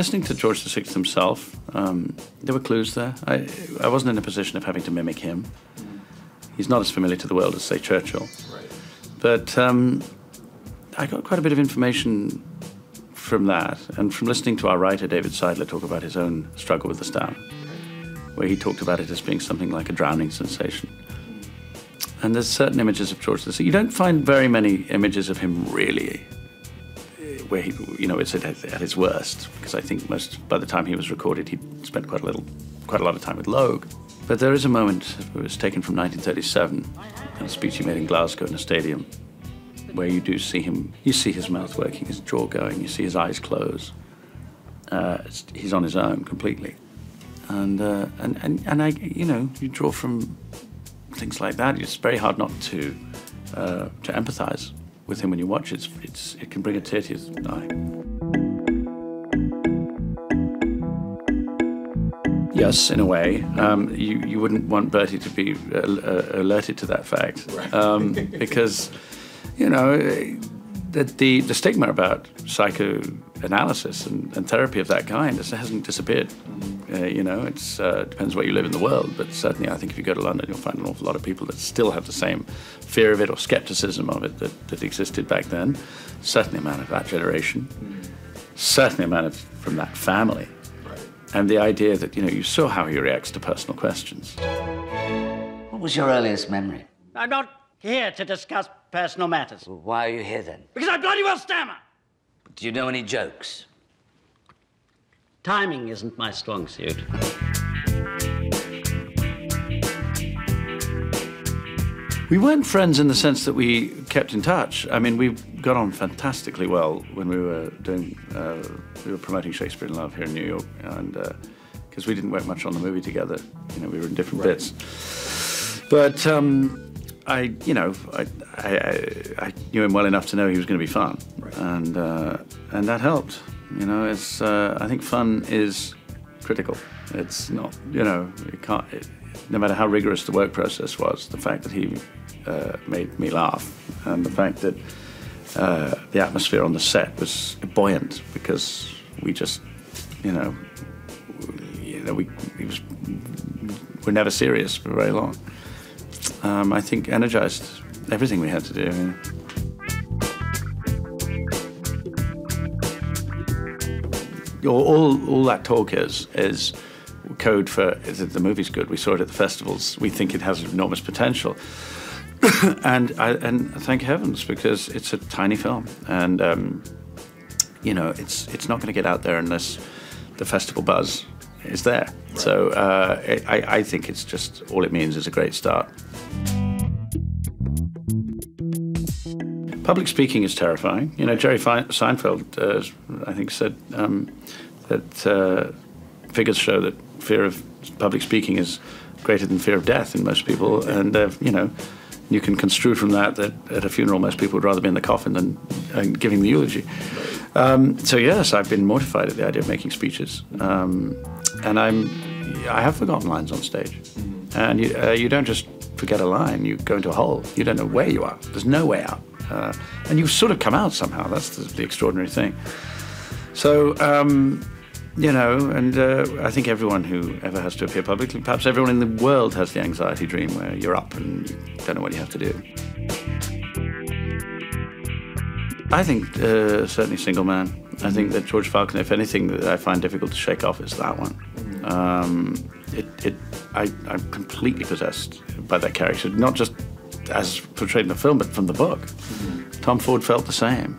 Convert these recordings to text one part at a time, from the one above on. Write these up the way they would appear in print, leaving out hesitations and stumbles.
Listening to George VI himself, there were clues there. I wasn't in a position of having to mimic him. He's not as familiar to the world as, say, Churchill. Right. But I got quite a bit of information from that, and from listening to our writer, David Seidler, talk about his own struggle with the stamp, where he talked about it as being something like a drowning sensation. And there's certain images of George VI. You don't find very many images of him really where he, it's at his worst, because I think by the time he was recorded, he'd spent quite a lot of time with Logue. But there is a moment, it was taken from 1937, in a speech he made in Glasgow in a stadium, where you do see him, you see his mouth working, his jaw going, you see his eyes close. He's on his own completely. And you draw from things like that. It's very hard not to empathise with him when you watch it. It can bring a tear to your eye. Yes, in a way. You wouldn't want Bertie to be alerted to that fact, right. Because, the stigma about psychoanalysis and therapy of that kind hasn't disappeared. It depends where you live in the world, but certainly I think if you go to London, you'll find an awful lot of people that still have the same fear of it or skepticism of it that existed back then. Certainly a man of that generation, certainly a man from that family. Right. And the idea that, you saw how he reacts to personal questions. What was your earliest memory? I'm not here to discuss personal matters. Well, why are you here then? Because I bloody well stammer. Do you know any jokes? Timing isn't my strong suit. We weren't friends in the sense that we kept in touch. I mean, we got on fantastically well when we were promoting Shakespeare in Love here in New York, and because we didn't work much on the movie together, we were in different bits. But I knew him well enough to know he was going to be fun, right. And that helped. I think fun is critical. It's not, it can't. No matter how rigorous the work process was, the fact that he made me laugh, and the fact that the atmosphere on the set was buoyant, because we just, we're never serious for very long. I think energized everything we had to do. All that talk is code for the movie's good. We saw it at the festivals. We think it has enormous potential, and thank heavens, because it's a tiny film, and it's not going to get out there unless the festival buzz is there. Right. So I think it's just all it means is a great start. Public speaking is terrifying. Jerry Seinfeld, I think, said that figures show that fear of public speaking is greater than fear of death in most people, and you can construe from that at a funeral most people would rather be in the coffin than giving the eulogy. So yes, I've been mortified at the idea of making speeches, and I have forgotten lines on stage, and you don't just forget a line, you go into a hole. You don't know where you are. There's no way out. And you sort of come out somehow. That's the extraordinary thing. So, I think everyone who ever has to appear publicly, perhaps everyone in the world has the anxiety dream where you're up and you don't know what you have to do. I think certainly Single Man. I think that George Falconer, if anything that I find difficult to shake off, is that one. I'm completely possessed by that character, not just as portrayed in the film, but from the book. Tom Ford felt the same.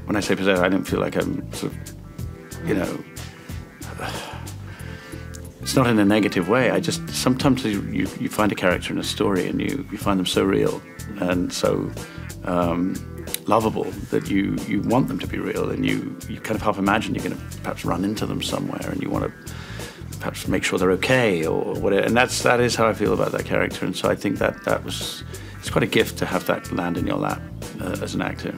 When I say possessed, I don't feel like I'm sort of, it's not in a negative way. I just, sometimes you find a character in a story and you find them so real and so lovable that you want them to be real, and you kind of half imagine you're going to perhaps run into them somewhere and you want to perhaps make sure they're okay or whatever. And that is how I feel about that character. And so I think that it's quite a gift to have that land in your lap as an actor.